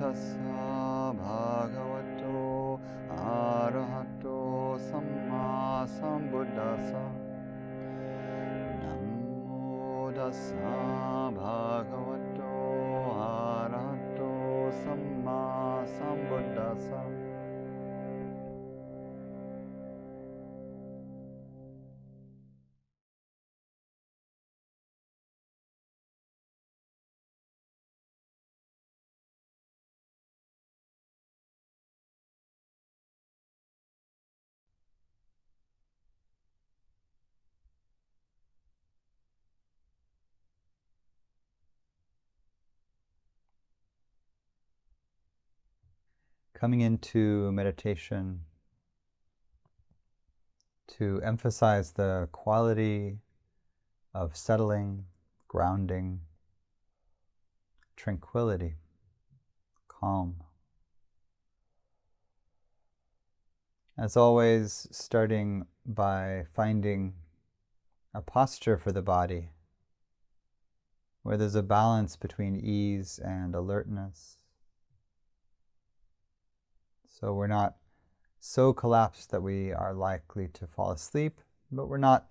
tassa bhagavato arahato sammāsambuddhasa. Namo tassa bhagavato arahato sammāsambuddhasa. Coming into meditation to emphasize the quality of settling, grounding, tranquility, calm. As always, starting by finding a posture for the body where there's a balance between ease and alertness. So we're not so collapsed that we are likely to fall asleep, but we're not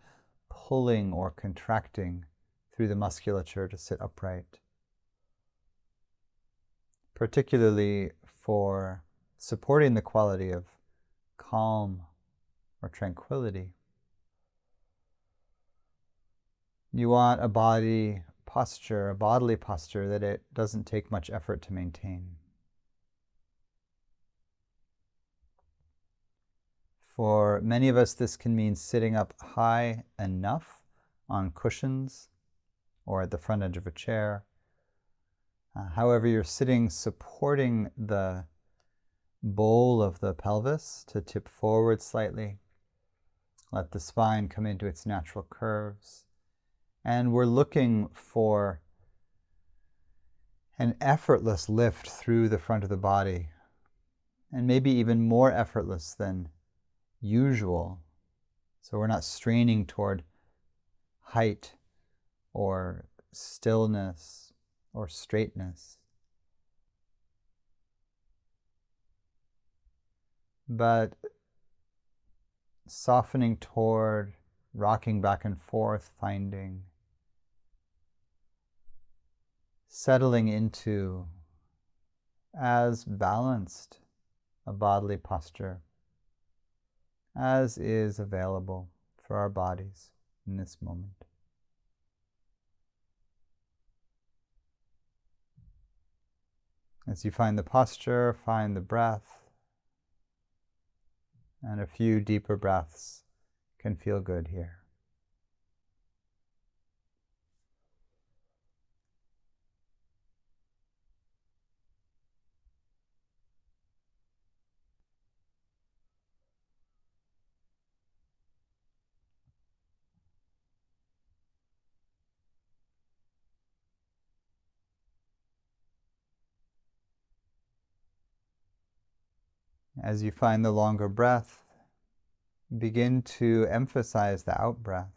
pulling or contracting through the musculature to sit upright. Particularly for supporting the quality of calm or tranquility, you want a bodily posture that it doesn't take much effort to maintain. For many of us, this can mean sitting up high enough on cushions or at the front edge of a chair. However you're sitting, supporting the bowl of the pelvis to tip forward slightly. Let the spine come into its natural curves. And we're looking for an effortless lift through the front of the body, and maybe even more effortless than usual. So we're not straining toward height or stillness or straightness, but softening toward rocking back and forth, finding, settling into as balanced a bodily posture as is available for our bodies in this moment. As you find the posture, find the breath, and a few deeper breaths can feel good here. As you find the longer breath, begin to emphasize the out-breath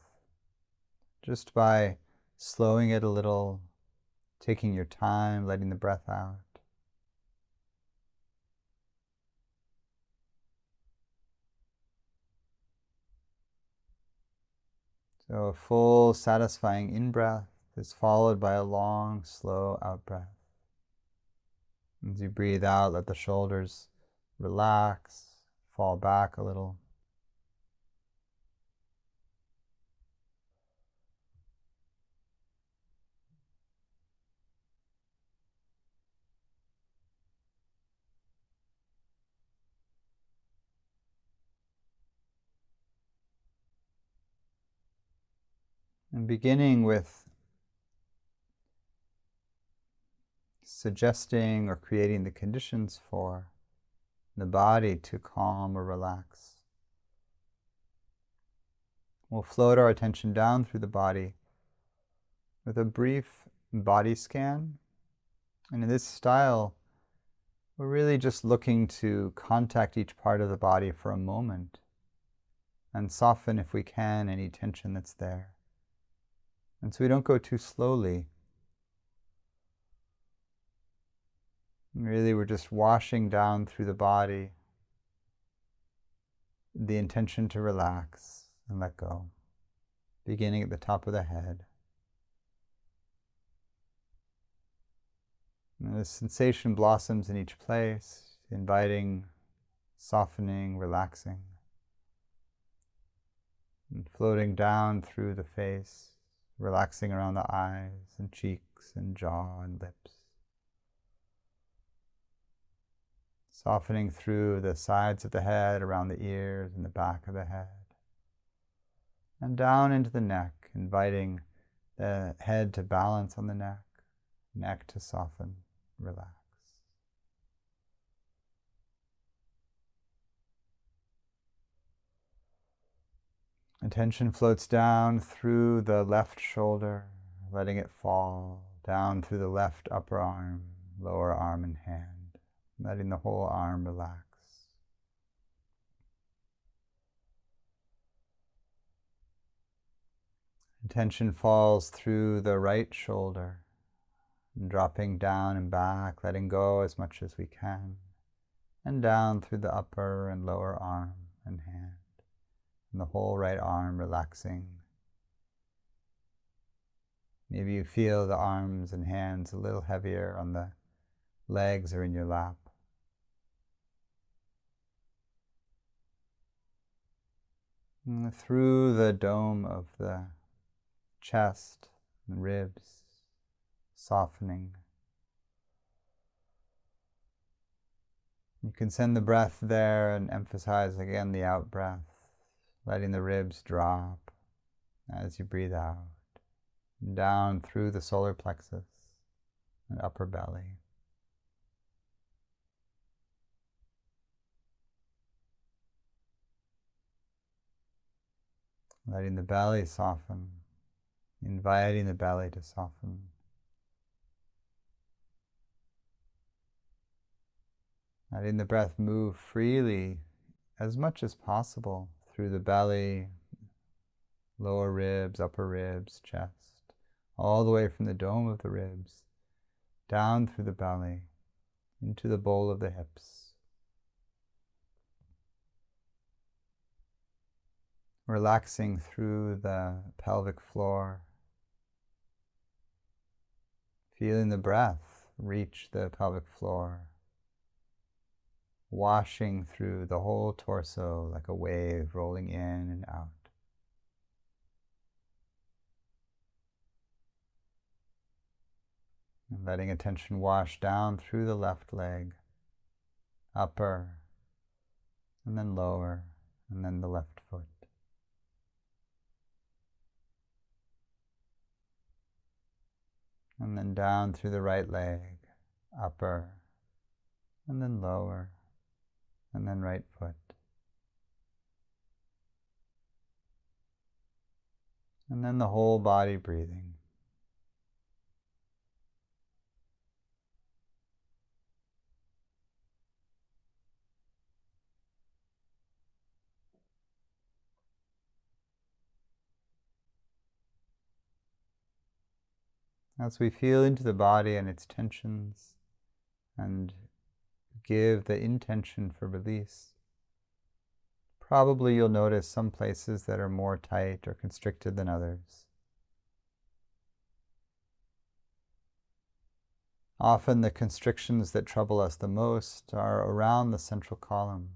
just by slowing it a little, taking your time, letting the breath out. So a full, satisfying in-breath is followed by a long, slow out-breath. As you breathe out, let the shoulders relax, fall back a little. And beginning with suggesting or creating the conditions for the body to calm or relax. We'll float our attention down through the body with a brief body scan. And in this style, we're really just looking to contact each part of the body for a moment and soften, if we can, any tension that's there. And so we don't go too slowly. Really, we're just washing down through the body, the intention to relax and let go, beginning at the top of the head. And the sensation blossoms in each place, inviting, softening, relaxing, and floating down through the face, relaxing around the eyes and cheeks and jaw and lips. Softening through the sides of the head, around the ears and the back of the head. And down into the neck, inviting the head to balance on the neck to soften, relax. Attention floats down through the left shoulder, letting it fall down through the left upper arm, lower arm and hand, letting the whole arm relax. Attention falls through the right shoulder, and dropping down and back, letting go as much as we can, and down through the upper and lower arm and hand, and the whole right arm relaxing. Maybe you feel the arms and hands a little heavier on the legs or in your lap. And through the dome of the chest and ribs, softening. You can send the breath there and emphasize again the out breath, letting the ribs drop as you breathe out, down through the solar plexus and upper belly. Letting the belly soften, inviting the belly to soften. Letting the breath move freely as much as possible through the belly, lower ribs, upper ribs, chest, all the way from the dome of the ribs, down through the belly, into the bowl of the hips. Relaxing through the pelvic floor, feeling the breath reach the pelvic floor, washing through the whole torso like a wave rolling in and out. And letting attention wash down through the left leg, upper, and then lower, and then the left foot. And then down through the right leg, upper, and then lower, and then right foot. And then the whole body breathing. As we feel into the body and its tensions and give the intention for release, probably you'll notice some places that are more tight or constricted than others. Often the constrictions that trouble us the most are around the central column,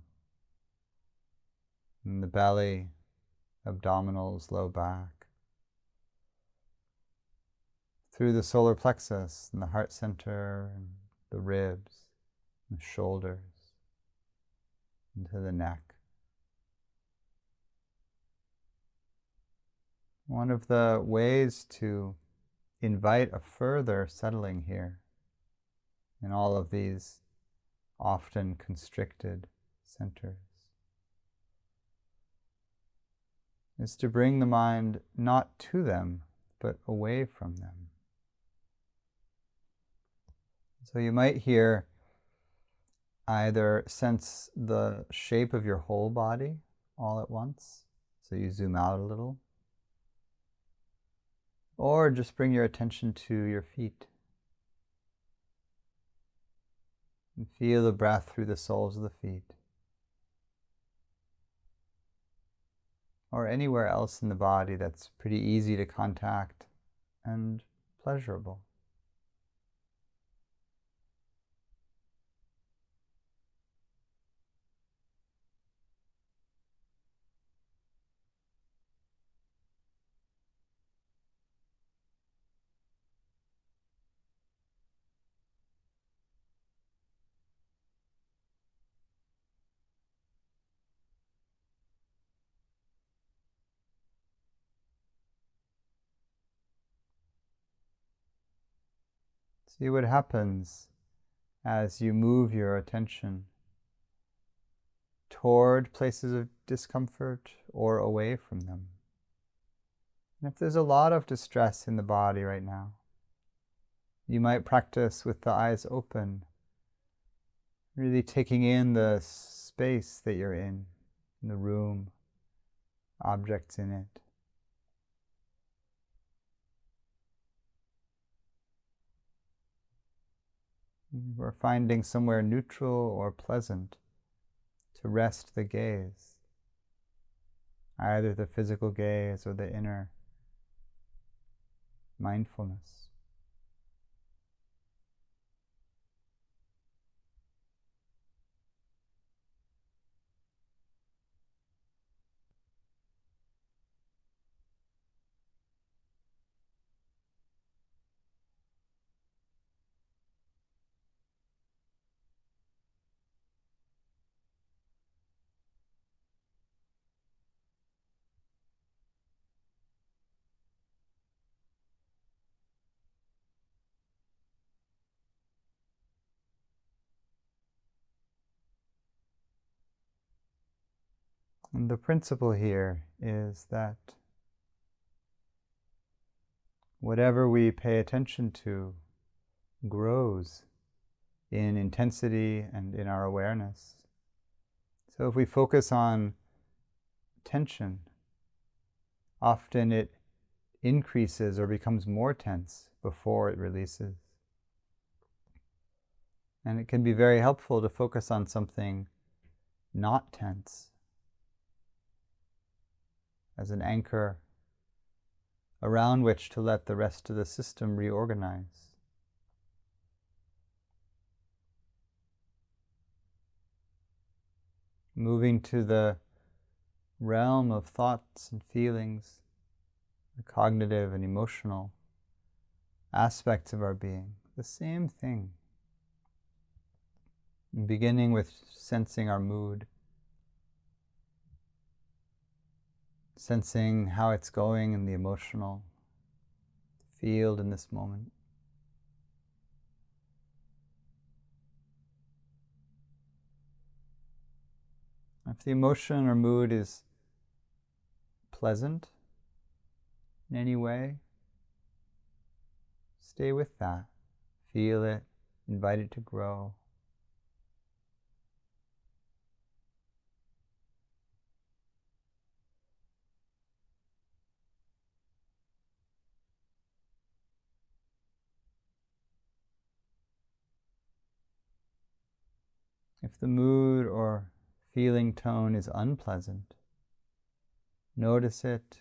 in the belly, abdominals, low back, through the solar plexus and the heart center and the ribs, the shoulders, into the neck. One of the ways to invite a further settling here in all of these often constricted centers is to bring the mind not to them, but away from them. So you might here either sense the shape of your whole body all at once, so you zoom out a little, or just bring your attention to your feet. And feel the breath through the soles of the feet, or anywhere else in the body that's pretty easy to contact and pleasurable. See what happens as you move your attention toward places of discomfort or away from them. And if there's a lot of distress in the body right now, you might practice with the eyes open, really taking in the space that you're in the room, objects in it. We're finding somewhere neutral or pleasant to rest the gaze, either the physical gaze or the inner mindfulness. And the principle here is that whatever we pay attention to grows in intensity and in our awareness. So if we focus on tension, often it increases or becomes more tense before it releases. And it can be very helpful to focus on something not tense as an anchor around which to let the rest of the system reorganize. Moving to the realm of thoughts and feelings, the cognitive and emotional aspects of our being, the same thing. Beginning with sensing our mood, sensing how it's going in the emotional field in this moment. If the emotion or mood is pleasant in any way, stay with that. Feel it, invite it to grow. If the mood or feeling tone is unpleasant, notice it.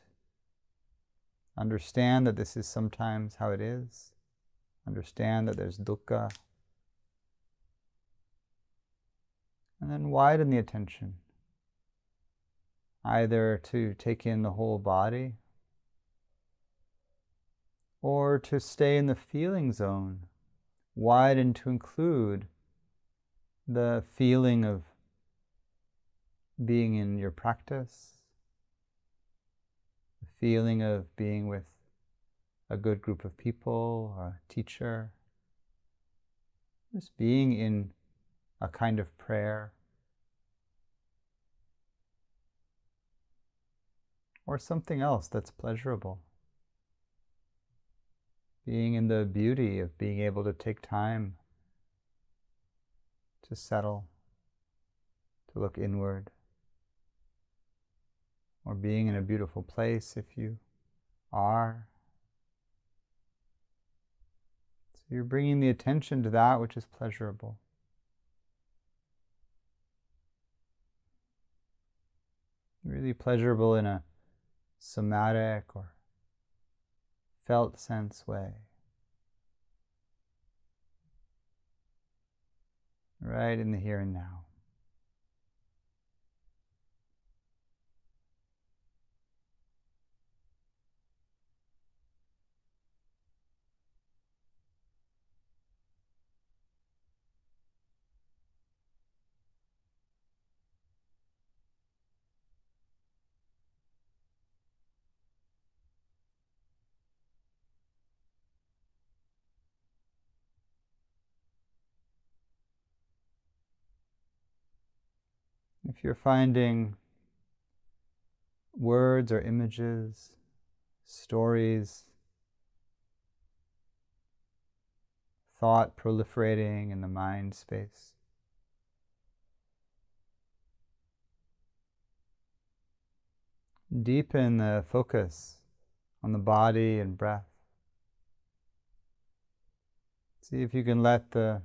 Understand that this is sometimes how it is. Understand that there's dukkha. And then widen the attention, either to take in the whole body or to stay in the feeling zone, widen to include the feeling of being in your practice, the feeling of being with a good group of people or a teacher, just being in a kind of prayer, or something else that's pleasurable. Being in the beauty of being able to take time to settle, to look inward, or being in a beautiful place if you are. So you're bringing the attention to that which is pleasurable. really pleasurable in a somatic or felt sense way. Right in the here and now. If you're finding words or images, stories, thought proliferating in the mind space, deepen the focus on the body and breath. See if you can let the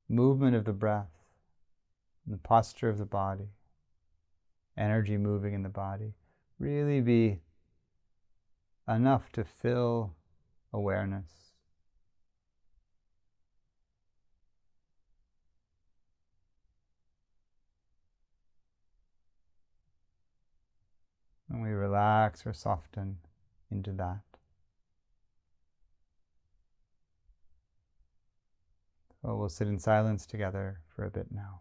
movement of the breath, the posture of the body, energy moving in the body, really be enough to fill awareness. And we relax or soften into that. So we'll sit in silence together for a bit now.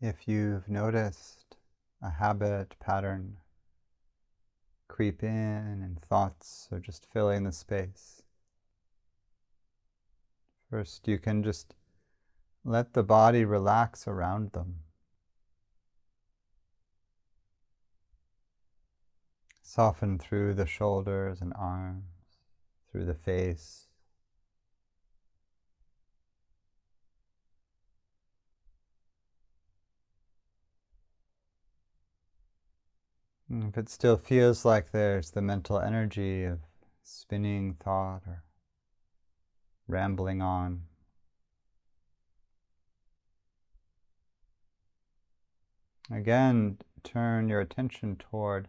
If you've noticed a habit, pattern creep in and thoughts are just filling the space, first you can just let the body relax around them. Soften through the shoulders and arms, through the face. And if it still feels like there's the mental energy of spinning thought or rambling on, again, turn your attention toward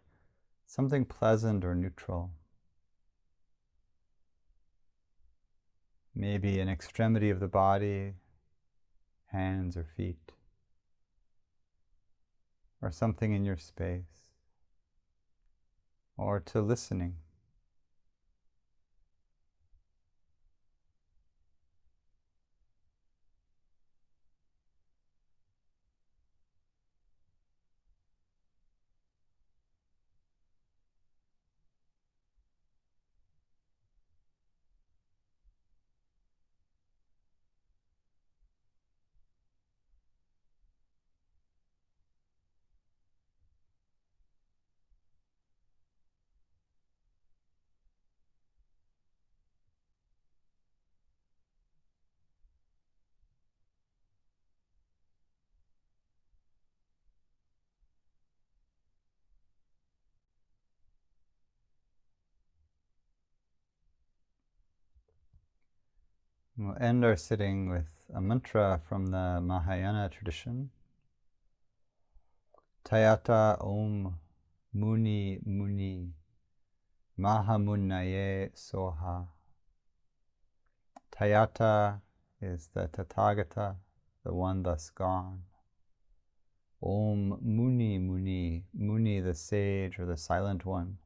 something pleasant or neutral. Maybe an extremity of the body, hands or feet, or something in your space, or to listening. We'll end our sitting with a mantra from the Mahāyāna tradition. Tayata Om Muni Muni Mahamunnaye Soha. Tayata is the Tathagata, the one thus gone. Om Muni Muni, Muni the sage or the silent one.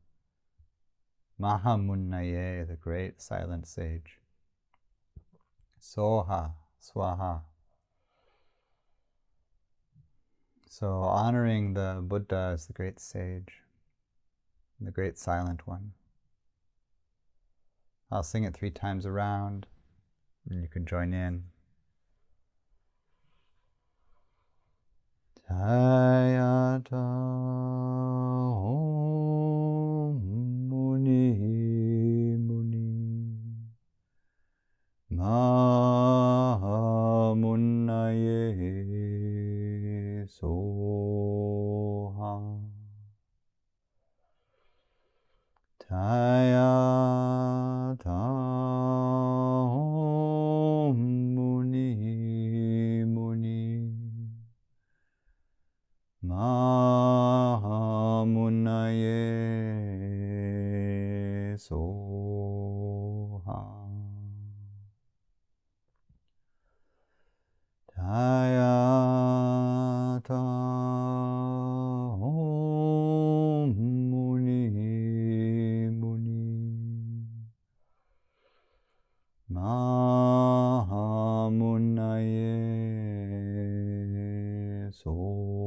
Mahamunnaye, the great silent sage. Soha, Swaha. So honoring the Buddha as the great sage, the great silent one. I'll sing it 3 times around, and you can join in. Tayata Om Muni Muni Mahamunnaye Soha. Tayata Om Muni Muni Mahamunnaye Soha. Tayata Om Muni Muni Mahamunnaye Soha.